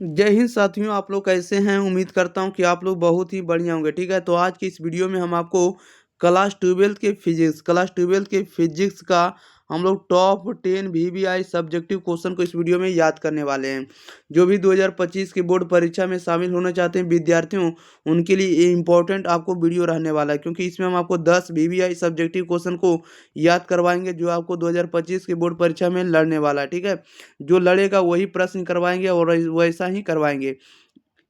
जय हिंद साथियों, आप लोग कैसे हैं। उम्मीद करता हूं कि आप लोग बहुत ही बढ़िया होंगे। ठीक है, तो आज की इस वीडियो में हम आपको क्लास ट्वेल्थ के फिजिक्स का हम लोग टॉप 10 VBI सब्जेक्टिव क्वेश्चन को इस वीडियो में याद करने वाले हैं। जो भी 2025 की बोर्ड परीक्षा में शामिल होना चाहते हैं विद्यार्थियों, उनके लिए ये इंपॉर्टेंट आपको वीडियो रहने वाला है, क्योंकि इसमें हम आपको 10 VBI सब्जेक्टिव क्वेश्चन को याद करवाएंगे जो आपको 2025 की बोर्ड परीक्षा में लड़ने वाला है। ठीक है, जो लड़ेगा वही प्रश्न करवाएंगे और वैसा ही करवाएंगे।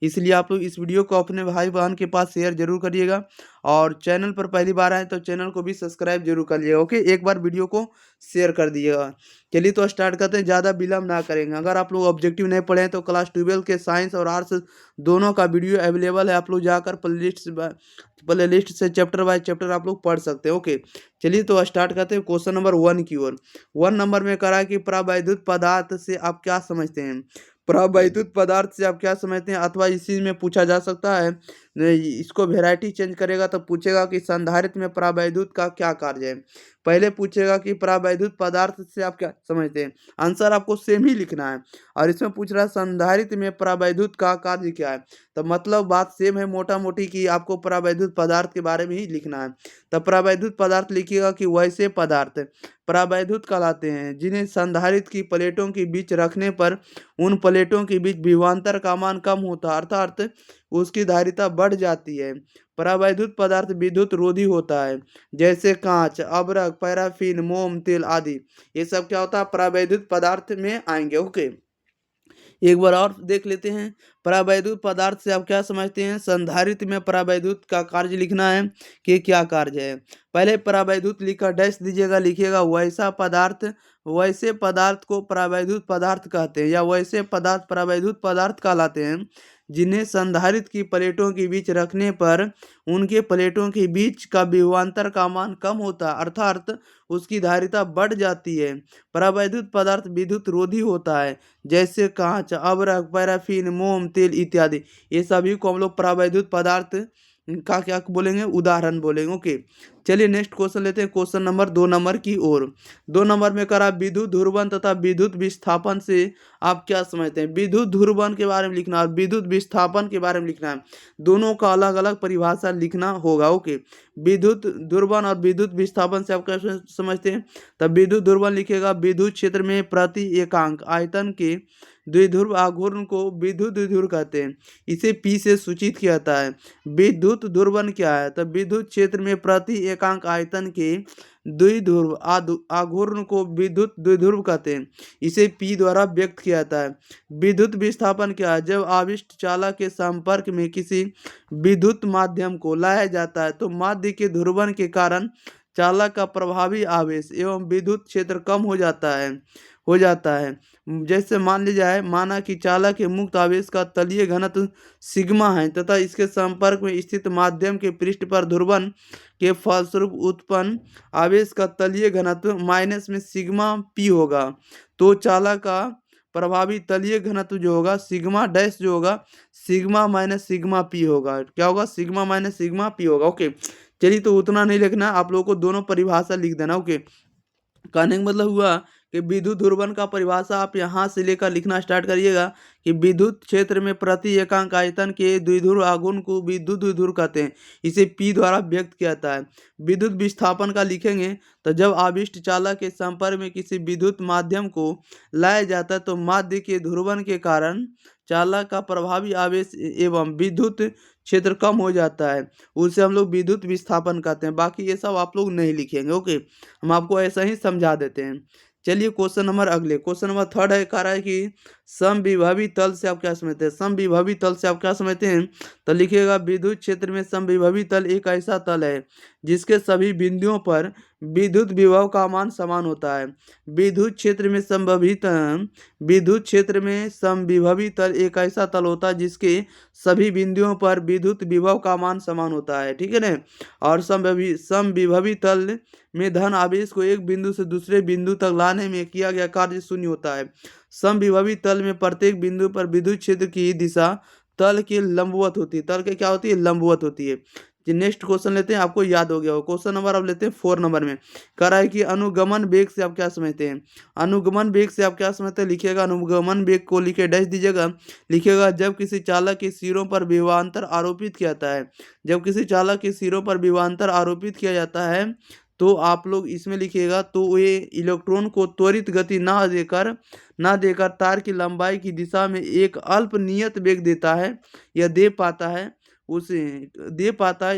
इसलिए आप लोग इस वीडियो को अपने भाई बहन के पास शेयर जरूर करिएगा, और चैनल पर पहली बार आए तो चैनल को भी सब्सक्राइब जरूर कर लिएगा। ओके, एक बार वीडियो को शेयर कर दिएगा। चलिए तो स्टार्ट करते हैं, ज़्यादा विलम्ब ना करेंगे। अगर आप लोग ऑब्जेक्टिव नहीं पढ़े हैं तो क्लास 12 के साइंस और आर्ट्स दोनों का वीडियो अवेलेबल है। आप लोग जाकर प्ले लिस्ट से चैप्टर बाय चैप्टर आप लोग पढ़ सकते हैं। ओके, चलिए तो स्टार्ट करते हैं क्वेश्चन नंबर 1 की ओर। 1 नंबर में करा है कि प्रावैद्युत पदार्थ से आप क्या समझते हैं। प्रावैद्युत पदार्थ से आप क्या समझते हैं, अथवा इसी में पूछा जा सकता है। इसको वेराइटी चेंज करेगा तो पूछेगा कि संधारित्र में प्रावैद्युत का क्या कार्य है। पहले पूछेगा कि प्रावैद्युत पदार्थ से आप क्या समझते हैं, आंसर आपको सेम ही लिखना है। और इसमें पूछ रहा है संधारित्र में प्रावैद्युत का कार्य क्या है, तो मतलब बात सेम है मोटा मोटी कि आपको प्रावैद्युत पदार्थ के बारे में ही लिखना है। तो प्रावैद्युत पदार्थ लिखिएगा कि वैसे पदार्थ प्रावैद्युत कहलाते हैं जिन्हें संधारित्र की प्लेटों के बीच रखने पर उन प्लेटों के बीच विभवांतर का मान कम होता है, अर्थात उसकी धारिता बढ़ जाती है। परावैद्युत पदार्थ विद्युत रोधी होता है, जैसे कांच, अभ्रक, पैराफिन, मोम, तेल आदि। ये सब क्या होता है, परावैद्युत पदार्थ में आएंगे। ओके, एक बार और देख लेते हैं। परावैद्युत पदार्थ से आप क्या समझते हैं। संधारित्र में परावैद्युत का कार्य लिखना है कि क्या कार्य है। पहले परावैद्युत लिखा डैश दीजिएगा, लिखिएगा वैसे पदार्थ को परावैद्युत पदार्थ कहते हैं, या वैसे पदार्थ परावैद्युत पदार्थ कहलाते हैं जिन्हें संधारित्र की प्लेटों के बीच रखने पर उनके प्लेटों के बीच का विभवांतर का मान कम होता है, अर्थात उसकी धारिता बढ़ जाती है। परावैद्युत पदार्थ विद्युत रोधी होता है, जैसे कांच, अभ्रक, पैराफिन, मोम, तेल इत्यादि। ये सभी को हम लोग परावैद्युत पदार्थ का क्या बोलेंगे, उदाहरण बोलेंगे। ओके, चलिए नेक्स्ट क्वेश्चन लेते हैं, क्वेश्चन नंबर 2 नंबर की ओर। 2 नंबर में करा विद्युत ध्रुवण तथा विद्युत विस्थापन से आप क्या समझते हैं। विद्युत ध्रुवण के बारे में लिखना और विद्युत विस्थापन के बारे में लिखना है, दोनों का अलग अलग परिभाषा लिखना होगा। ओके, विद्युत ध्रुवण और विद्युत विस्थापन से आप क्या समझते हैं। तब विद्युत ध्रुवण लिखेगा विद्युत क्षेत्र में प्रति एकांक आयतन के द्विध्रुव आघूर्ण को विद्युत द्विध्रुव कहते हैं। इसे पी से सूचित किया जाता है। विद्युत ध्रुवण क्या है, तब विद्युत क्षेत्र में प्रति एकांक आयतन के द्विध्रुव आघूर्ण को विद्युत द्विध्रुव कहते हैं। इसे पी द्वारा व्यक्त किया जाता है। विद्युत विस्थापन क्या है, जब आविष्ट चालक के संपर्क में किसी विद्युत माध्यम को लाया जाता है तो माध्य के ध्रुवण के कारण चालक का प्रभावी आवेश एवं विद्युत क्षेत्र कम हो जाता है। जैसे मान ली जाए, माना कि चालक के मुक्त आवेश का तलीय घनत्व सिग्मा है तथा इसके संपर्क में स्थित माध्यम के पृष्ठ पर ध्रुवण के फलस्वरूप उत्पन्न आवेश का तलीय घनत्व माइनस में सिग्मा पी होगा, तो चालक का प्रभावी तलीय घनत्व जो होगा सिग्मा डैश जो होगा सिग्मा माइनस सिग्मा पी होगा। क्या होगा, सिग्मा माइनस सिग्मा पी होगा। ओके, चलिए तो उतना नहीं लिखना, आप लोगों को दोनों परिभाषा लिख देना। ओके, कहने का मतलब हुआ कि विद्युत ध्रुवण का परिभाषा आप यहाँ से लेकर लिखना स्टार्ट करिएगा कि विद्युत क्षेत्र में प्रति एकांक आयतन के द्विध्रुव आघूर्ण को विद्युत द्विध्रुव कहते हैं। इसे पी द्वारा व्यक्त किया जाता है। विद्युत विस्थापन का लिखेंगे तो जब आविष्ट चालक के संपर्क में किसी विद्युत माध्यम को लाया जाता है तो माध्य के ध्रुवण के कारण चालक का प्रभावी आवेश एवं विद्युत क्षेत्र कम हो जाता है, उसे हम लोग विद्युत विस्थापन कहते हैं। बाकी ये सब आप लोग नहीं लिखेंगे। ओके, हम आपको ऐसा ही समझा देते हैं। चलिए क्वेश्चन नंबर अगले, क्वेश्चन नंबर 3 है, कह रहा है कि समविभवी तल से आप क्या समझते हैं। समविभवी तल से आप क्या समझते हैं, तो लिखिएगा विद्युत क्षेत्र में समविभवी तल एक ऐसा तल है जिसके सभी बिंदुओं पर विद्युत विभव का मान समान होता है। विद्युत क्षेत्र में समविभवी तल एक ऐसा तल होता है जिसके सभी बिंदुओं पर विद्युत विभव का मान समान होता है। ठीक है ना। और समविभवी तल में धन आवेश को एक बिंदु से दूसरे बिंदु तक लाने में किया गया कार्य शून्य होता है। समविभवी तल में प्रत्येक बिंदु पर विद्युत क्षेत्र की दिशा तल के लंबवत होती है। तल के क्या होती है, लंबवत होती है। जी नेक्स्ट क्वेश्चन लेते हैं, आपको याद हो गया हो। क्वेश्चन नंबर अब लेते हैं 4 नंबर में। कह रहा है कि अनुगमन वेग से आप क्या समझते हैं। अनुगमन वेग से आप क्या समझते हैं, लिखिएगा अनुगमन वेग को लिखे डैश दीजिएगा, लिखिएगा जब किसी चालक के सिरों पर विभवांतर आरोपित किया जाता है। जब किसी चालक के सिरों पर विभवांतर आरोपित किया जाता है तो आप लोग इसमें लिखिएगा, तो ये इलेक्ट्रॉन को त्वरित गति ना देकर तार की लंबाई की दिशा में एक अल्प नियत वेग देता है या दे पाता है।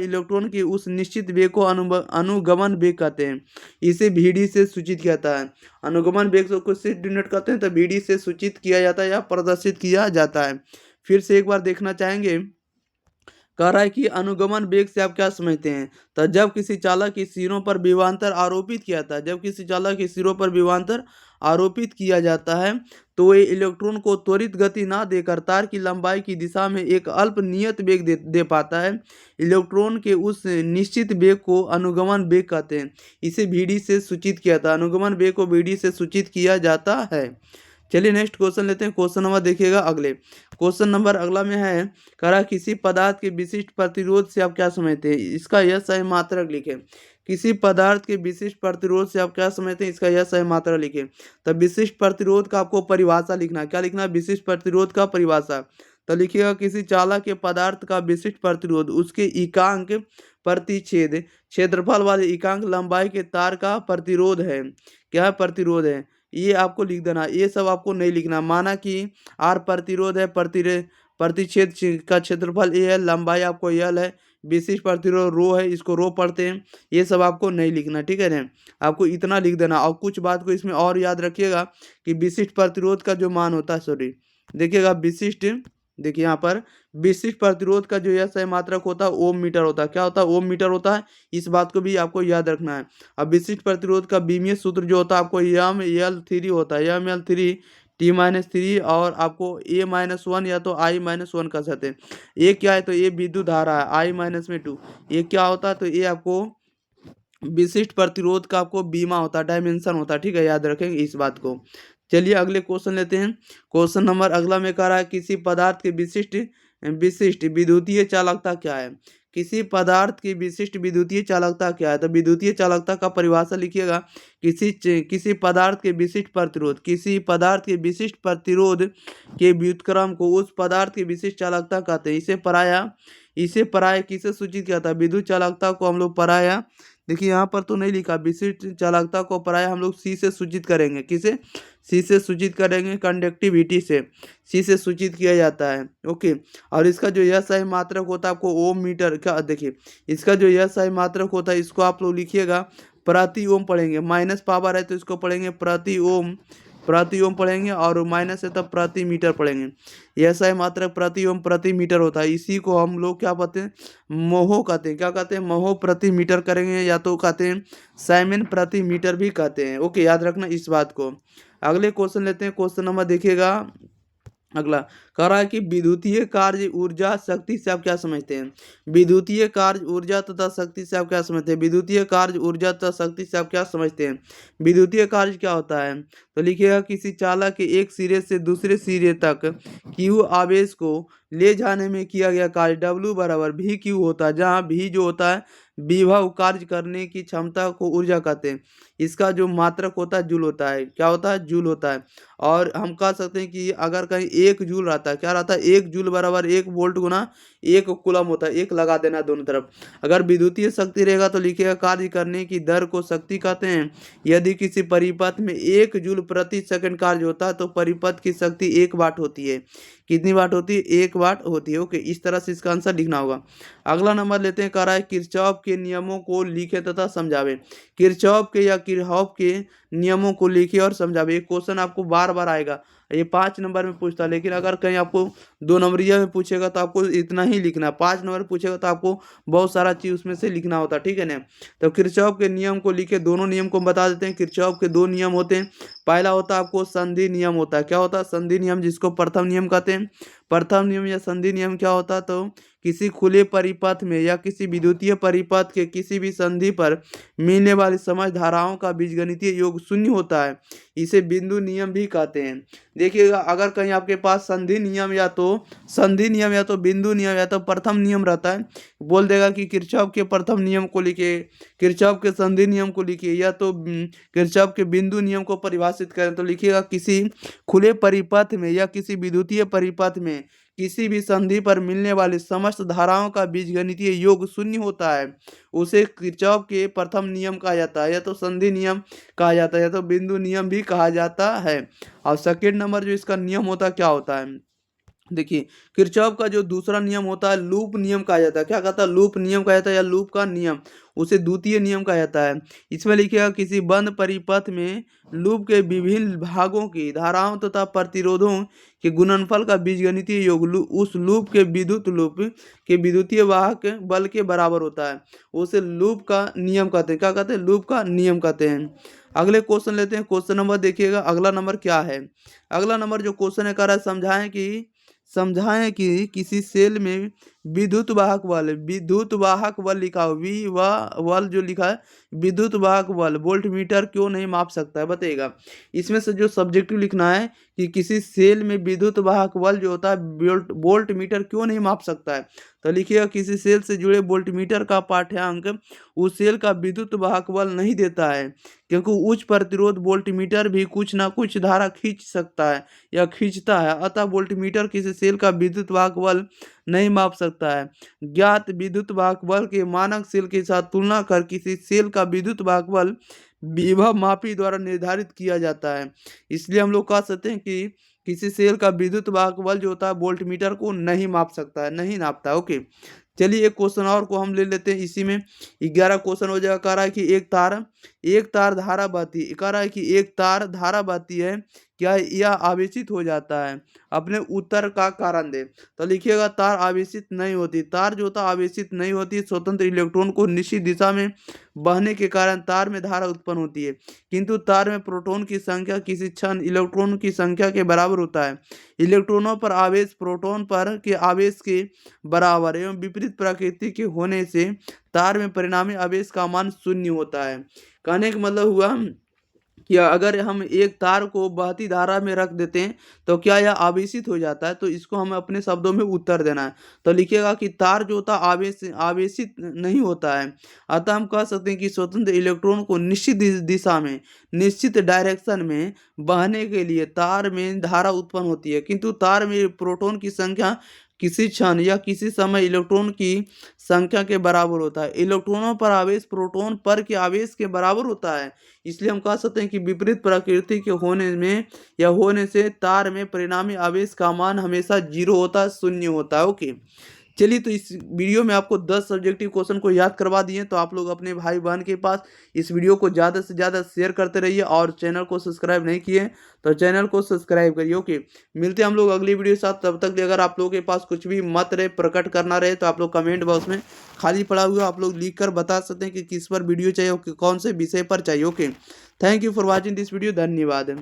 इलेक्ट्रॉन के उस निश्चित वेग को अनुगमन वेग कहते हैं। इसे VD से सूचित किया जाता है। अनुगमन वेग को किससे डिनोट करते हैं, तो VD से सूचित किया जाता है या प्रदर्शित किया जाता है। फिर से एक बार देखना चाहेंगे। कह रहा है कि अनुगमन वेग से आप क्या समझते हैं, तो जब किसी चालक के सिरों पर विभवांतर आरोपित किया जाता है, जब किसी चालक के सिरों पर विभवांतर आरोपित किया जाता है तो ये इलेक्ट्रॉन को त्वरित गति ना देकर तार की लंबाई की दिशा में एक अल्प नियत वेग दे पाता है। इलेक्ट्रॉन के उस निश्चित वेग को अनुगमन वेग कहते हैं। इसे VD से सूचित किया था, अनुगमन वेग को VD से सूचित किया जाता है। चलिए नेक्स्ट क्वेश्चन लेते हैं। क्वेश्चन नंबर देखिएगा अगले। क्वेश्चन नंबर अगला में है, कह रहा किसी पदार्थ के विशिष्ट प्रतिरोध से आप क्या समझते हैं, इसका यह सही मात्रक लिखें। किसी पदार्थ के विशिष्ट प्रतिरोध से आप क्या समझते हैं, इसका यह सही मात्रक लिखें। तो विशिष्ट प्रतिरोध का आपको परिभाषा लिखना है। क्या लिखना है, विशिष्ट प्रतिरोध का परिभाषा। तो लिखिएगा किसी चालक के पदार्थ का विशिष्ट प्रतिरोध उसके इकांक प्रतिच्छेद क्षेत्रफल वाले इकांक लंबाई के तार का प्रतिरोध है। क्या प्रतिरोध है, ये आपको लिख देना। ये सब आपको नहीं लिखना। माना कि R प्रतिरोध है, प्रतिच्छेद का क्षेत्रफल A है, लंबाई आपको L है, विशिष्ट प्रतिरोध रो है, इसको रो पढ़ते हैं। ये सब आपको नहीं लिखना, ठीक है ना। आपको इतना लिख देना। और कुछ बात को इसमें और याद रखिएगा कि विशिष्ट प्रतिरोध का जो मान होता है, सॉरी देखिएगा विशिष्ट, देखिए यहाँ पर विशिष्ट प्रतिरोध का जो यह सही मात्रक होता है ओम मीटर होता है। क्या होता है, ओम मीटर होता है। इस बात को भी आपको याद रखना है। अब विशिष्ट प्रतिरोध का बीमीय सूत्र जो होता है आपको ML3 होता है, ML3 T-3 और आपको A-1 या तो I-1 कह सकते हैं। ये क्या है, तो ये विद्युत धारा है, I-2। ये क्या होता है, तो ये आपको विशिष्ट प्रतिरोध का आपको बीमा होता है, डायमेंशन होता है, ठीक है, याद रखेंगे इस बात को। चलिए अगले क्वेश्चन लेते हैं। क्वेश्चन नंबर अगला में कह रहा है किसी पदार्थ की विशिष्ट विद्युतीय चालकता क्या है। किसी पदार्थ की विशिष्ट विद्युतीय चालकता क्या है, तो विद्युतीय चालकता का परिभाषा लिखिएगा। किसी पदार्थ के विशिष्ट प्रतिरोध, किसी पदार्थ के विशिष्ट प्रतिरोध के व्युत्क्रम को उस पदार्थ की विशिष्ट चालकता कहते हैं। इसे पराया किसे सूचित किया था, विद्युत चालकता को हम लोग पराया, देखिए यहाँ पर तो नहीं लिखा, विशिष्ट चालकता को पराया हम लोग C से सूचित करेंगे। किसे, C से सूचित करेंगे, कंडक्टिविटी से C से सूचित किया जाता है। ओके, और इसका जो यह सही मात्रक होता है आपको ओम मीटर का, देखिए इसका जो यह सही मात्रक होता है इसको आप लोग लिखिएगा प्रति ओम पढ़ेंगे। माइनस पावर है तो इसको पढ़ेंगे प्रति ओम पढ़ेंगे, और माइनस है तब प्रति मीटर पढ़ेंगे। यह सही मात्रक प्रति ओम प्रति मीटर होता है। इसी को हम लोग क्या कहते हैं, मोहो कहते हैं। क्या कहते हैं, मोहो प्रति मीटर करेंगे, या तो कहते हैं साइमन प्रति मीटर भी कहते हैं। ओके, याद रखना इस बात को। अगले क्वेश्चन लेते हैं। क्वेश्चन नंबर देखिएगा अगला। कह रहा है कि विद्युतीय कार्य ऊर्जा शक्ति से आप क्या समझते हैं। विद्युतीय कार्य ऊर्जा तथा शक्ति से आप क्या समझते हैं। विद्युतीय कार्य ऊर्जा तथा शक्ति से आप क्या समझते हैं। विद्युतीय कार्य क्या होता है, तो लिखिएगा किसी चालक के एक सिरे से दूसरे सिरे तक Q आवेश को ले जाने में किया गया कार्य W बराबर VQ होता है, जहाँ V जो होता है विभव, कार्य करने की क्षमता को ऊर्जा कहते हैं। इसका जो मात्रक होता है जूल होता है। क्या होता है, जूल होता है। और हम कह सकते हैं कि अगर कहीं 1 जूल रहता है, क्या रहता है, 1 जूल बराबर 1 वोल्ट गुना 1 कूलम होता है। 1 लगा देना दोनों तरफ। अगर विद्युतीय शक्ति रहेगा तो लिखिएगा कार्य करने की दर को शक्ति कहते हैं। यदि किसी परिपथ में 1 जूल प्रति सेकंड कार्य होता है तो परिपथ की शक्ति 1 वाट होती है। कितनी वाट होती है, 1 वाट होती है। ओके, इस तरह से इसका आंसर लिखना होगा। अगला नंबर लेते हैं। कह रहा है किरचॉफ के नियमों को लिखे तथा समझावे। किरचॉफ के या किरहॉफ के नियमों को लिखे और समझावे। ये क्वेश्चन आपको बार बार आएगा। ये 5 नंबर में पूछता है, लेकिन अगर कहीं आपको 2 नंबरिया में पूछेगा तो आपको इतना ही लिखना। 5 नंबर पूछेगा तो आपको बहुत सारा चीज़ उसमें से लिखना होता है, ठीक है ना। तो किरचॉफ के नियम को लिखे। दोनों नियम को बता देते हैं। किरचॉफ के 2 नियम होते हैं। पहला होता है आपको संधि नियम होता है। क्या होता है, संधि नियम, जिसको प्रथम नियम कहते हैं। प्रथम नियम या संधि नियम क्या होता है, तो किसी खुले परिपथ में या किसी विद्युतीय परिपथ के किसी भी संधि पर मिलने वाली समझ धाराओं का बीजगणितीय योग शून्य होता है। इसे बिंदु नियम भी कहते हैं। देखिएगा, अगर कहीं आपके पास संधि नियम या तो बिंदु नियम या तो प्रथम नियम रहता है, बोल देगा कि किरचॉफ के प्रथम नियम को लिखिए, किरचॉफ के संधि नियम को लिखिए, या तो किरचॉफ के बिंदु नियम को परिभाषित करें तो लिखिएगा किसी खुले परिपथ में या किसी विद्युतीय परिपथ में किसी भी संधि पर मिलने वाली समस्त धाराओं का बीजगणितीय योग शून्य होता है, उसे किरचॉफ के प्रथम नियम कहा जाता है, या तो संधि नियम कहा जाता है, या तो बिंदु नियम भी कहा जाता है। और सेकेंड नंबर जो इसका नियम होता है क्या होता है, देखिए किरचॉफ का जो दूसरा नियम होता है लूप नियम कहा जाता है। क्या कहता है, लूप नियम कहा जाता है, या लूप का नियम, उसे द्वितीय नियम कहा जाता है। इसमें लिखिएगा किसी बंद परिपथ में लूप के विभिन्न भागों की धाराओं तथा प्रतिरोधों के गुणनफल का बीजगणितीय योग उस लूप के विद्युतीय वाहक बल के बराबर होता है, उसे लूप का नियम कहते हैं। क्या कहते हैं, लूप का नियम कहते हैं। अगले क्वेश्चन लेते हैं। क्वेश्चन नंबर देखिएगा, अगला नंबर क्या है। अगला नंबर जो क्वेश्चन है कह रहा है समझाएं कि किसी सेल में विद्युत वाहक बल लिखा हो, बल जो लिखा है विद्युत वाहक बल वोल्टमीटर क्यों नहीं माप सकता है, बताइएगा। इसमें से जो सब्जेक्टिव लिखना है कि किसी सेल में विद्युत वाहक बल जो होता है वोल्टमीटर क्यों नहीं माप सकता है, तो लिखिएगा किसी सेल से जुड़े वोल्टमीटर का पाठ्यांक उस सेल का विद्युत वाहक बल नहीं देता है, क्योंकि उच्च प्रतिरोध वोल्टमीटर भी कुछ ना कुछ धारा खींच सकता है या खींचता है, अतः वोल्टमीटर किसी सेल का विद्युत वाहक बल नहीं माप सकता है। ज्ञात विद्युत वाहक बल के मानक सेल के साथ तुलना कर किसी सेल का विद्युत वाहक बल विभव मापी द्वारा निर्धारित किया जाता है। इसलिए हम लोग कह सकते हैं कि किसी सेल का विद्युत वाहक बल जो होता है वोल्टमीटर को नहीं माप सकता है, नहीं नापता है। ओके, चलिए एक क्वेश्चन और को हम ले लेते हैं। इसी में 11 क्वेश्चन हो जाएगा। कह रहा है कि एक तार धारा बहती है, कह रहा है कि एक तार धारा बहती है, क्या यह आवेशित हो जाता है, अपने उत्तर का कारण दे। तो लिखिएगा तार आवेशित नहीं होती। तार जो होता है आवेशित नहीं होती, स्वतंत्र इलेक्ट्रॉन को निश्चित दिशा में बहने के कारण तार में धारा उत्पन्न होती है, किंतु तार में प्रोटॉन की संख्या किसी क्षण इलेक्ट्रॉन की संख्या के बराबर होता है। इलेक्ट्रॉनों पर आवेश प्रोटॉन पर के आवेश के बराबर एवं विपरीत प्रकृति के होने से तार में परिणामी आवेश का मान शून्य होता है। कहने का मतलब हुआ कि अगर हम एक तार को बहती धारा में रख देते हैं तो क्या यह आवेशित हो जाता है, तो इसको हमें अपने शब्दों में उत्तर देना है। तो लिखिएगा कि तार जो होता है आवेशित नहीं होता है, अतः हम कह सकते हैं कि स्वतंत्र इलेक्ट्रॉन को निश्चित दिशा में, निश्चित डायरेक्शन में बहने के लिए तार में धारा उत्पन्न होती है, किंतु तार में प्रोटॉन की संख्या किसी क्षण या किसी समय इलेक्ट्रॉन की संख्या के बराबर होता है। इलेक्ट्रॉनों पर आवेश प्रोटॉन पर के आवेश के बराबर होता है, इसलिए हम कह सकते हैं कि विपरीत प्रकृति के होने से तार में परिणामी आवेश का मान हमेशा 0 होता है, शून्य होता है। ओके, चलिए तो इस वीडियो में आपको 10 सब्जेक्टिव क्वेश्चन को याद करवा दिए, तो आप लोग अपने भाई बहन के पास इस वीडियो को ज़्यादा से ज़्यादा शेयर करते रहिए, और चैनल को सब्सक्राइब नहीं किए तो चैनल को सब्सक्राइब करिए। ओके, मिलते हैं हम लोग अगली वीडियो के साथ। तब तक अगर आप लोगों के पास कुछ भी मत रहे, प्रकट करना रहे, तो आप लोग कमेंट बॉक्स में खाली पड़ा हुआ आप लोग लिख कर बता सकते हैं कि किस पर वीडियो चाहिए, कौन से विषय पर चाहिए। Okay, thank you for watching this video, धन्यवाद।